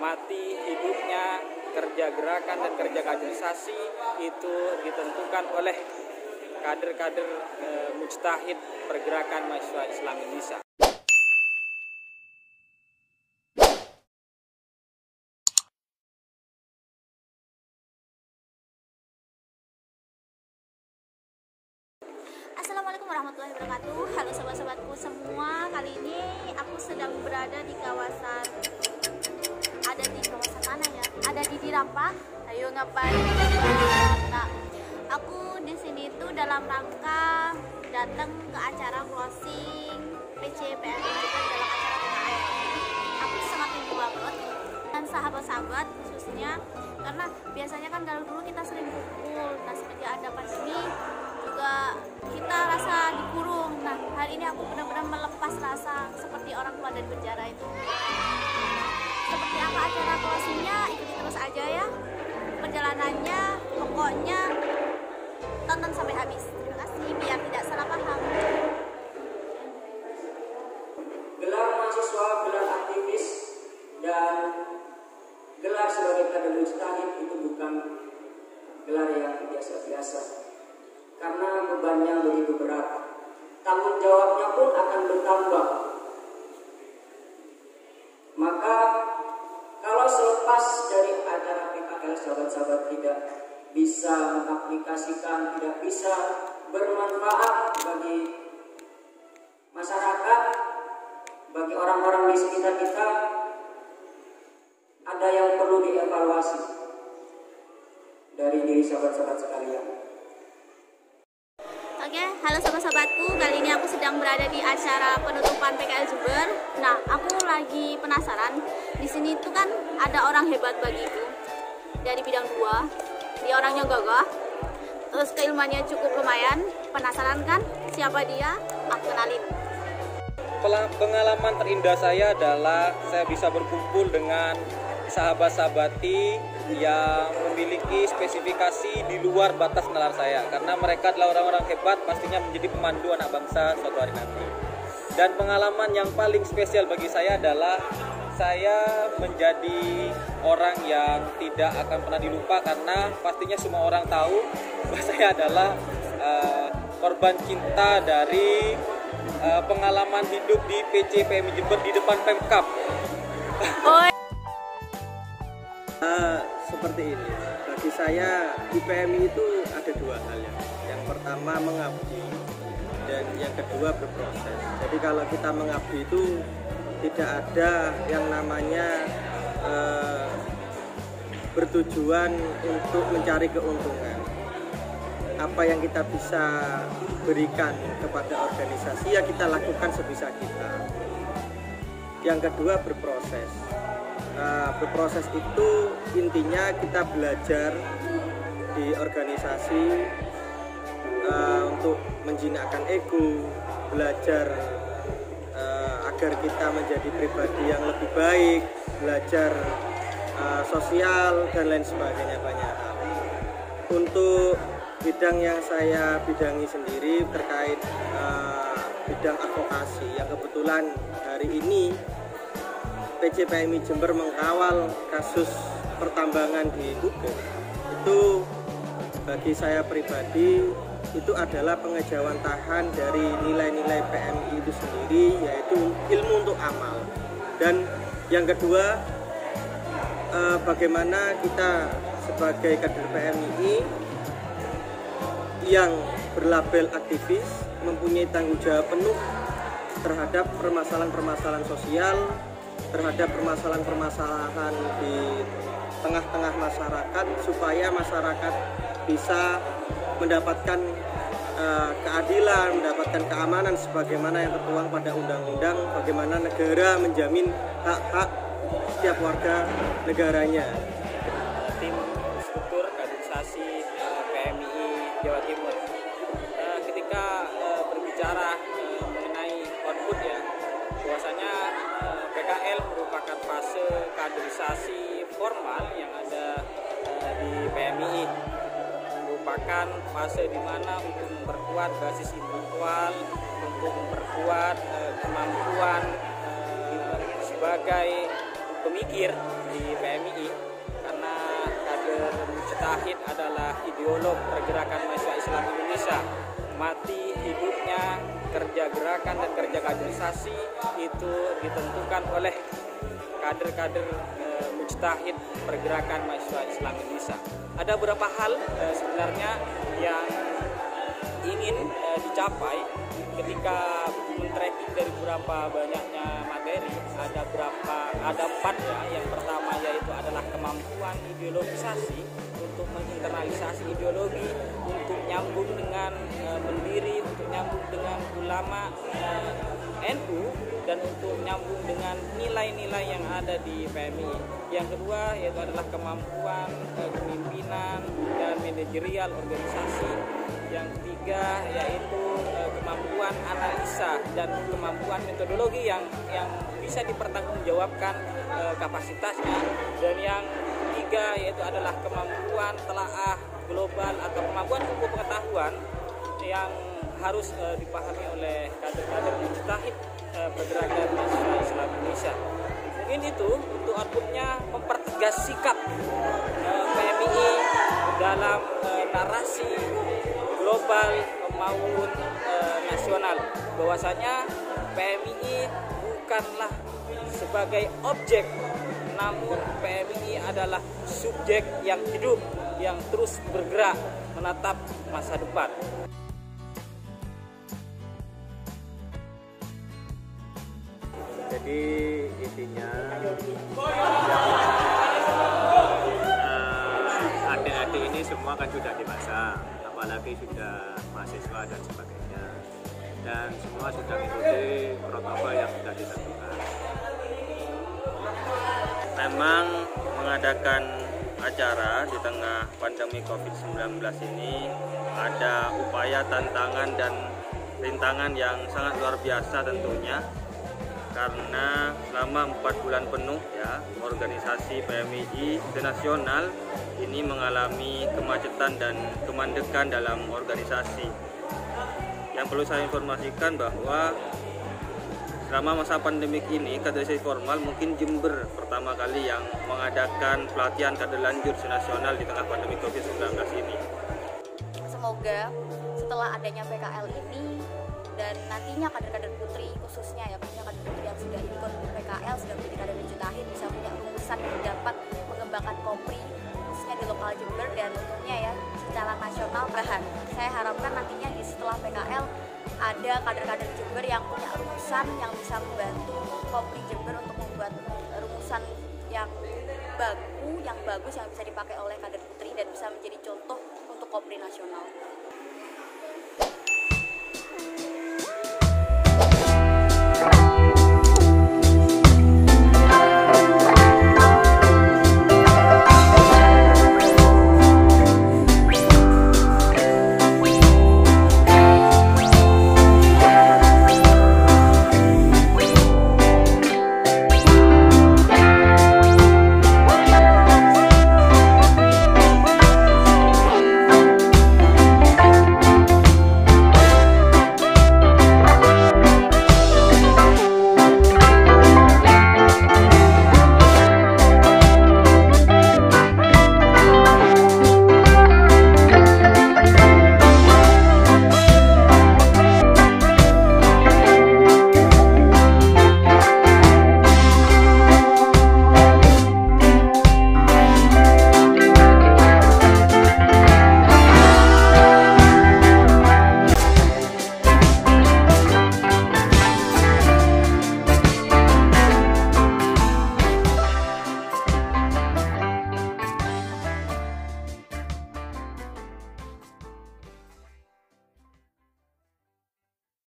mati hidupnya kerja gerakan dan kerja kaderisasi itu ditentukan oleh kader-kader mujtahid pergerakan mahasiswa Islam Indonesia. Assalamualaikum warahmatullahi wabarakatuh. Halo sobat-sobatku semua. Kali ini aku sedang berada di kawasan, mana ya? Ada di Dirampah. Ayo ngapain? Nah, aku di sini tuh dalam rangka datang ke acara closing PCPMI juga dalam acara PKL. Aku sangat rindu banget dan sahabat-sahabat khususnya karena biasanya kan kalau dulu kita sering kumpul. Nah, semenjak ada pandemi juga kita rasa dikurung. Nah, hari ini aku benar-benar melepas rasa seperti orang keluar dari penjara itu. Seperti apa acara closingnya, ikuti terus aja ya perjalanannya. Pokoknya tonton sampai habis. Terima kasih, biar tidak salah paham. Gelar mahasiswa, gelar aktivis, dan gelar sebagai kader mujtahid itu bukan gelar yang biasa-biasa. Karena bebannya begitu berat, tanggung jawabnya pun akan bertambah. Maka kalau selepas dari acara PKL sahabat-sahabat tidak bisa mengaplikasikan, tidak bisa bermanfaat bagi masyarakat, bagi orang-orang di sekitar kita, ada yang perlu dievaluasi dari diri sahabat-sahabat sekalian. Oke, halo sahabat-sahabatku. Kali ini aku sedang berada di acara penutupan PKL Jember. Nah, aku lagi penasaran. Di sini tuh kan ada orang hebat bagiku dari bidang 2. Dia orangnya gagah, terus keilmuannya cukup lumayan. Penasaran kan siapa dia? Aku kenalin. Pengalaman terindah saya adalah saya bisa berkumpul dengan sahabat-sahabati yang memiliki spesifikasi di luar batas nalar saya, karena mereka adalah orang-orang hebat, pastinya menjadi pemandu anak bangsa suatu hari nanti. Dan pengalaman yang paling spesial bagi saya adalah saya menjadi orang yang tidak akan pernah dilupa, karena pastinya semua orang tahu bahwa saya adalah korban cinta dari pengalaman hidup di PCPMI Jember di depan Pemkab. Seperti ini, bagi saya di PMI itu ada dua hal ya. Yang pertama mengabdi dan yang kedua berproses. Jadi kalau kita mengabdi itu tidak ada yang namanya bertujuan untuk mencari keuntungan. Apa yang kita bisa berikan kepada organisasi ya kita lakukan sebisa kita. Yang kedua berproses. Berproses itu intinya kita belajar di organisasi untuk menjinakkan ego, belajar agar kita menjadi pribadi yang lebih baik, belajar sosial dan lain sebagainya, banyak hal. Untuk bidang yang saya bidangi sendiri terkait bidang advokasi yang kebetulan hari ini PCPMI Jember mengawal kasus pertambangan di Google. Itu bagi saya pribadi itu adalah pengejawantahan dari nilai-nilai PMI itu sendiri, yaitu ilmu untuk amal. Dan yang kedua, bagaimana kita sebagai kader PMI yang berlabel aktivis mempunyai tanggung jawab penuh terhadap permasalahan-permasalahan sosial, terhadap permasalahan-permasalahan di tengah-tengah masyarakat, supaya masyarakat bisa mendapatkan keadilan, mendapatkan keamanan sebagaimana yang tertuang pada undang-undang, bagaimana negara menjamin hak-hak setiap warga negaranya. Tim struktur kaderisasi PMI Jawa Timur. Ketika berbicara mengenai output ya, bahwasanya PKL merupakan fase kaderisasi formal yang ada di PMI, merupakan fase di mana untuk memperkuat basis intelektual, untuk memperkuat kemampuan sebagai pemimpin mikir di PMII, karena kader Mujtahid adalah ideolog pergerakan mahasiswa Islam Indonesia. Mati hidupnya kerja gerakan dan kerja kaderisasi itu ditentukan oleh kader-kader Mujtahid pergerakan mahasiswa Islam Indonesia. Ada beberapa hal sebenarnya yang ingin dicapai ketika men-tracking dari beberapa banyaknya materi. Ada 4 ya. Yang pertama yaitu adalah kemampuan ideologisasi untuk menginternalisasi ideologi, untuk nyambung dengan pendiri, untuk nyambung dengan ulama NU, dan untuk nyambung dengan nilai-nilai yang ada di PMI. Yang kedua yaitu adalah kemampuan kepemimpinan dan manajerial organisasi. Yang ketiga yaitu kemampuan analisa dan kemampuan metodologi yang bisa dipertanggungjawabkan kapasitasnya. Dan yang ketiga yaitu adalah kemampuan telaah global atau kemampuan ilmu pengetahuan yang harus dipahami oleh kader-kader Mujtahid pergerakan mahasiswa Islam Indonesia. Mungkin itu untuk outputnya mempertegas sikap PMII dalam narasi global maupun nasional, bahwasanya PMII bukanlah sebagai objek, namun PMII adalah subjek yang hidup, yang terus bergerak menatap masa depan. Jadi intinya adik-adik ini semua kan sudah dewasa, apalagi sudah mahasiswa dan sebagainya, dan semua sudah mengikuti protokol yang sudah ditentukan. Memang mengadakan acara di tengah pandemi COVID-19 ini ada upaya, tantangan, dan rintangan yang sangat luar biasa tentunya, karena selama 4 bulan penuh ya, organisasi PMII nasional ini mengalami kemacetan dan kemandekan dalam organisasi. Yang perlu saya informasikan bahwa selama masa pandemik ini, kaderisasi formal mungkin Jember pertama kali yang mengadakan pelatihan kader lanjut nasional di tengah pandemi COVID-19 ini. Semoga setelah adanya PKL ini dan nantinya kader-kader putri khususnya ya, punya kader putri yang sudah ikut PKL, sudah menjadi kader Mujtahid, bisa punya rumusan yang dapat mengembangkan Kopri khususnya di lokal Jember dan tentunya ya secara nasional. Bahkan saya harapkan nantinya di setelah PKL ada kader-kader Jember yang punya rumusan yang bisa membantu Kopri Jember untuk membuat rumusan yang bagus yang bisa dipakai oleh kader putri dan bisa menjadi contoh untuk Kopri nasional.